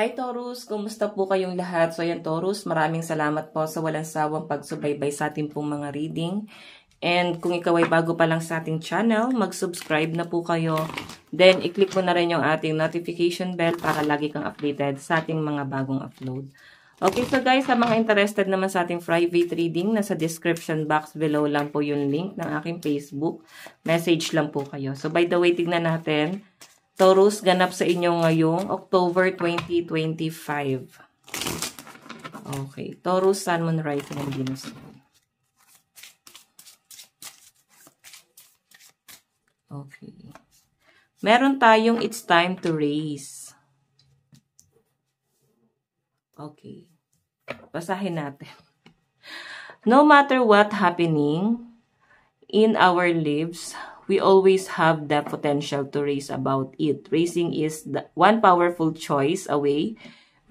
Hi Taurus! Kumusta po kayong lahat? So yan Taurus, maraming salamat po sa walang sawang pagsubaybay sa ating pong mga reading. And kung ikaw ay bago pa lang sa ating channel, mag-subscribe na po kayo. Then, i-click mo na rin yung ating notification bell para lagi kang updated sa ating mga bagong upload. Okay, so guys, sa mga interested naman sa ating private reading, nasa description box below lang po yung link ng aking Facebook. Message lang po kayo. So by the way, tignan natin. Taurus, ganap sa inyo ngayong October 2025. Okay. Taurus, Sun, Moon, Rising, and Venus. Okay. Meron tayong it's time to raise. Okay. Basahin natin. No matter what happening in our lives, we always have the potential to raise about it. Raising is the one powerful choice away.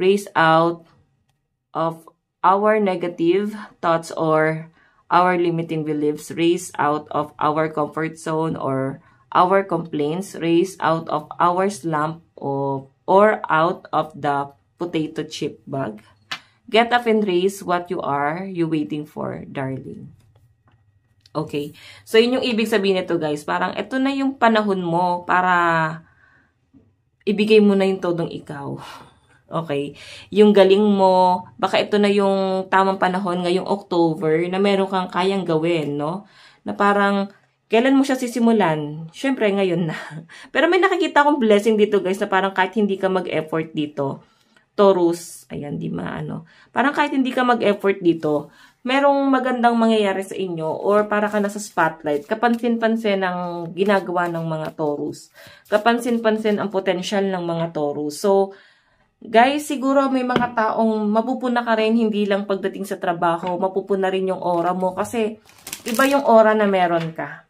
Raise out of our negative thoughts or our limiting beliefs. Raise out of our comfort zone or our complaints. Raise out of our slump or out of the potato chip bag. Get up and raise what you waiting for, darling. Okay. So, yun yung ibig sabihin nito, guys. Parang, ito na yung panahon mo para ibigay mo na yung todong ikaw. Okay. Yung galing mo, baka ito na yung tamang panahon ngayong October na meron kang kayang gawin, no? Na parang, kailan mo siya sisimulan? Siyempre, ngayon na. Pero may nakikita akong blessing dito, guys, na parang kahit hindi ka mag-effort dito, Taurus, ayan, di maano. Parang kahit hindi ka mag-effort dito, merong magandang mangyayari sa inyo or para ka nasa spotlight. Kapansin-pansin ang ginagawa ng mga Taurus. Kapansin-pansin ang potential ng mga Taurus. So, guys, siguro may mga taong mapupuna ka rin, hindi lang pagdating sa trabaho, mapupuna rin yung aura mo kasi iba yung aura na meron ka.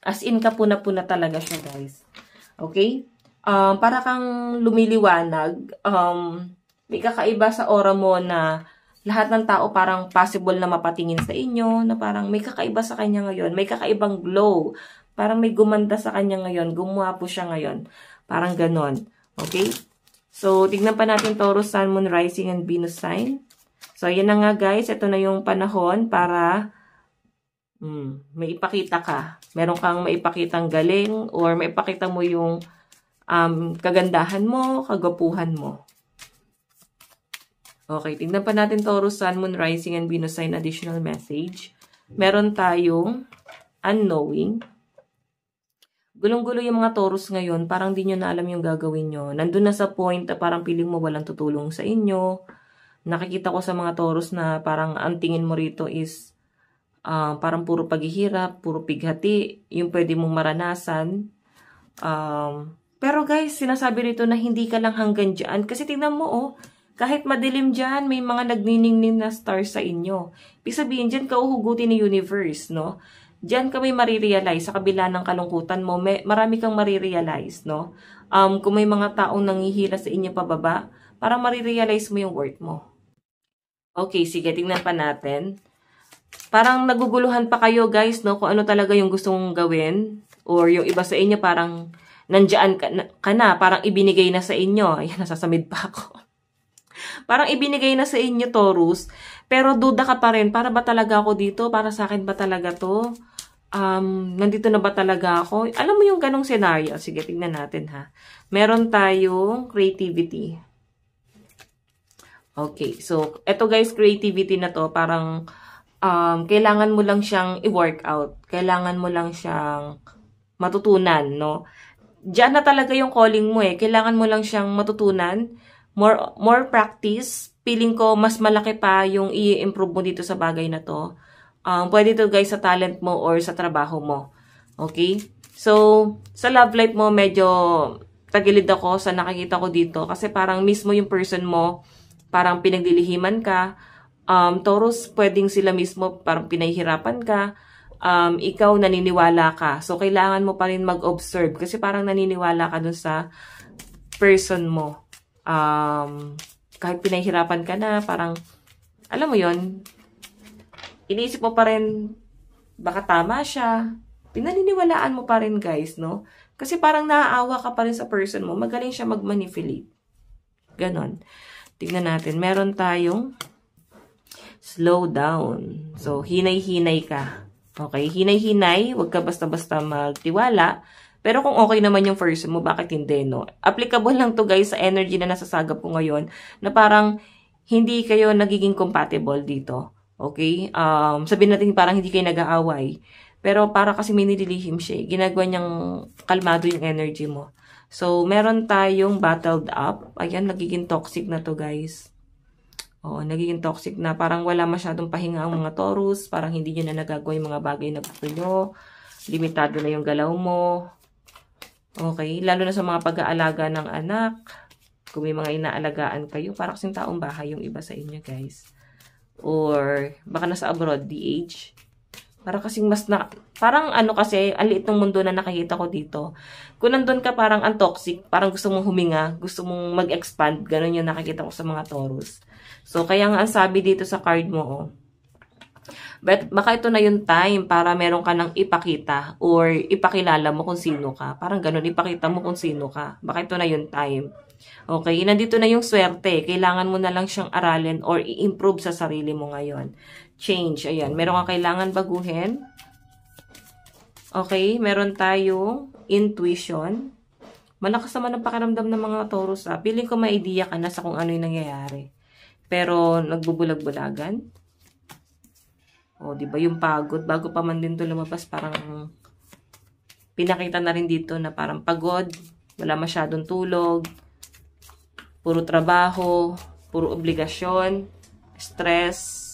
As in, kapuna-puna talaga siya, guys. Okay? Para kang lumiliwanag, may kakaiba sa aura mo na lahat ng tao parang possible na mapatingin sa inyo, na parang may kakaiba sa kanya ngayon, may kakaibang glow, parang may gumanda sa kanya ngayon, gumwapo siya ngayon, parang ganon. Okay? So, tignan pa natin Taurus, Sun, Moon, Rising, and Venus sign. So, yan na nga guys, ito na yung panahon para may ipakita ka. Meron kang maipakitang galing or maipakita mo yung kagandahan mo, kagwapuhan mo. Okay, tingnan pa natin Taurus, Sun, Moon, Rising, and Venus sign additional message. Meron tayong unknowing. Gulong-gulo yung mga Taurus ngayon, parang di nyo na alam yung gagawin nyo. Nandun na sa point na parang piling mo walang tutulong sa inyo. Nakikita ko sa mga Taurus na parang ang tingin mo rito is parang puro paghihirap, puro pighati, yung pwede mong maranasan. Pero guys, sinasabi rito na hindi ka lang hanggang dyan. Kasi tingnan mo, oh, kahit madilim dyan, may mga nagniningning na stars sa inyo. Ibig sabihin, dyan ka uhugutin ni universe, no? Dyan ka may marirealize sa kabila ng kalungkutan mo. Marami kang marirealize, no? Kung may mga taong nangihila sa inyo pababa, para marirealize mo yung worth mo. Okay, sige, tingnan pa natin. Parang naguguluhan pa kayo, guys, no? Kung ano talaga yung gusto mong gawin. Or yung iba sa inyo, parang nandiyan ka na. Parang ibinigay na sa inyo. Ayan, nasasamid pa ako. Parang ibinigay na sa inyo, Taurus. Pero duda ka pa rin. Para ba talaga ako dito? Para sa akin ba talaga to? Nandito na ba talaga ako? Alam mo yung ganong scenario. Sige, tignan natin ha. Meron tayong creativity. Okay, so eto guys, creativity na to. Parang kailangan mo lang siyang i-work out. Kailangan mo lang siyang matutunan, no? Diyan na talaga yung calling mo eh. Kailangan mo lang siyang matutunan. More practice, feeling ko mas malaki pa yung i-improve mo dito sa bagay na to. Pwede to guys sa talent mo or sa trabaho mo. Okay? So, sa love life mo, medyo tagilid ako sa nakikita ko dito. Kasi parang mismo yung person mo, parang pinagdilihiman ka. Taurus, pwedeng sila mismo parang pinahihirapan ka. Ikaw naniniwala ka. So, kailangan mo pa rin mag-observe. Kasi parang naniniwala ka dun sa person mo. Kahit pinahihirapan ka na, parang, alam mo yon, iniisip mo pa rin, baka tama siya. Pinaniniwalaan mo pa rin, guys, no? Kasi parang naaawa ka pa rin sa person mo. Magaling siya mag-manipulate. Ganon. Tignan natin. Meron tayong slow down. So, hinay-hinay ka. Okay? Hinay-hinay. Huwag ka basta-basta magtiwala. Pero kung okay naman yung first mo, bakit hindi, no? Applicable lang to guys sa energy na nasasagap ko ngayon na parang hindi kayo nagiging compatible dito. Okay? Sabihin natin parang hindi kayo nag-aaway. Pero para kasi may nililihim siya. Ginagawa niyang kalmado yung energy mo. So, meron tayong battled up. Ayan, nagiging toxic na to guys. Oo, nagiging toxic na. Parang wala masyadong pahinga ang mga Taurus. Parang hindi nyo na nagagawa yung mga bagay na gusto nyo. Limitado na yung galaw mo. Okay, lalo na sa mga pag-aalaga ng anak. Kung may mga inaalagaan kayo, parang kasing taong bahay yung iba sa inyo guys. Or baka nasa abroad, DH. Parang kasing parang ano kasi, ang liit ng mundo na nakikita ko dito. Kung nandun ka parang ang toxic, parang gusto mong huminga, gusto mong mag-expand, ganun yung nakikita ko sa mga Taurus. So, kaya nga ang sabi dito sa card mo, oh. But baka ito na yung time para meron ka nang ipakita or ipakilala mo kung sino ka. Parang ganun, ipakita mo kung sino ka. Baka ito na yung time. Okay, nandito na yung swerte. Kailangan mo na lang siyang aralin or i-improve sa sarili mo ngayon. Change, ayan. Meron kang kailangan baguhin. Okay, meron tayong intuition. Malakas naman ang pakiramdam ng mga Taurus. Piling ko may idea ka na sa kung ano yung nangyayari. Pero nagbubulag-bulagan. O, di ba yung pagod? Bago pa man din to lumabas, parang pinakita na rin dito na parang pagod. Wala masyadong tulog. Puro trabaho. Puro obligasyon. Stress.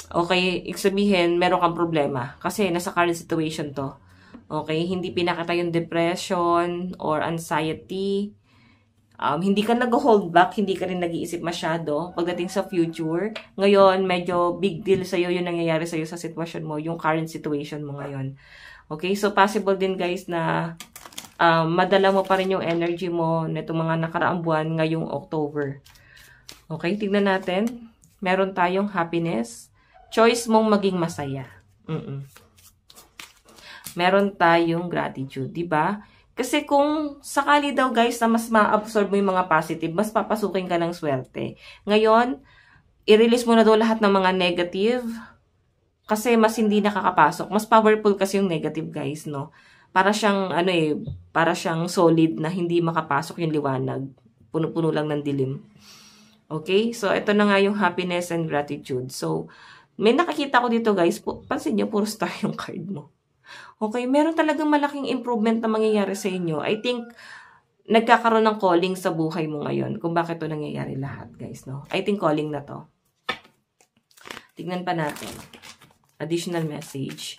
Okay, ibig sabihin, meron kang problema. Kasi nasa current situation to. Okay, hindi pinakita yung depression or anxiety. Hindi ka nag-hold back, hindi ka rin nag-iisip masyado pagdating sa future. Ngayon, medyo big deal sa'yo yung nangyayari sa'yo sa sitwasyon mo, yung current situation mo ngayon. Okay, so possible din guys na madala mo pa rin yung energy mo nitong mga nakaraang buwan ngayong October. Okay, tignan natin. Meron tayong happiness. Choice mong maging masaya. Meron tayong gratitude, di ba? Kasi kung sakali daw guys na mas ma-absorb mo yung mga positive, mas papasukin ka ng swerte. Ngayon, i-release mo na daw lahat ng mga negative kasi mas hindi nakakapasok. Mas powerful kasi yung negative guys, no? Para siyang, para siyang solid na hindi makapasok yung liwanag. Puno-puno lang ng dilim. Okay? So, ito na nga yung happiness and gratitude. So, may nakakita ko dito guys, pansin nyo, puro star yung card mo. Okay, meron talagang malaking improvement na mangyayari sa inyo. I think, nagkakaroon ng calling sa buhay mo ngayon kung bakit ito nangyayari lahat guys, no? I think calling na to. Tignan pa natin. Additional message.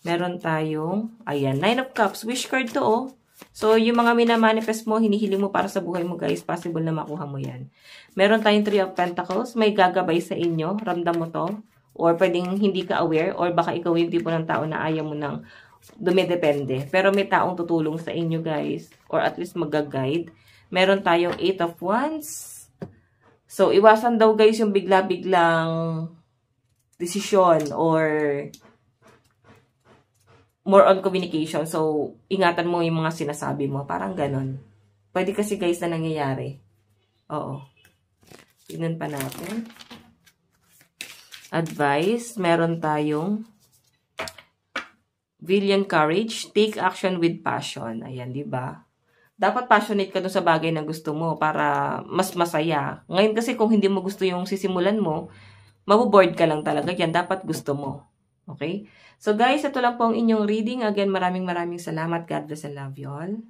Meron tayong, ayan, 9 of Cups. Wish card to, oh. So, yung mga minamanifest mo, hinihiling mo para sa buhay mo guys, possible na makuha mo yan. Meron tayong 3 of Pentacles. May gagabay sa inyo. Ramdam mo to. Or pwedeng hindi ka aware, or baka ikaw yung tipo ng tao na ayaw mo nang dumidepende. Pero may taong tutulong sa inyo guys, or at least mag-guide. Meron tayong 8 of Wands. So, iwasan daw guys yung bigla-biglang desisyon or more on communication. So, ingatan mo yung mga sinasabi mo. Parang ganon. Pwede kasi guys na nangyayari. Oo. Tignan pa natin. Advice, meron tayong Valiant Courage, take action with passion. Ayan, di ba? Dapat passionate ka dun sa bagay na gusto mo para mas masaya. Ngayon kasi kung hindi mo gusto yung sisimulan mo, mabuboard ka lang talaga. Yan, dapat gusto mo. Okay? So guys, ito lang po ang inyong reading. Again, maraming salamat. God bless and love you all.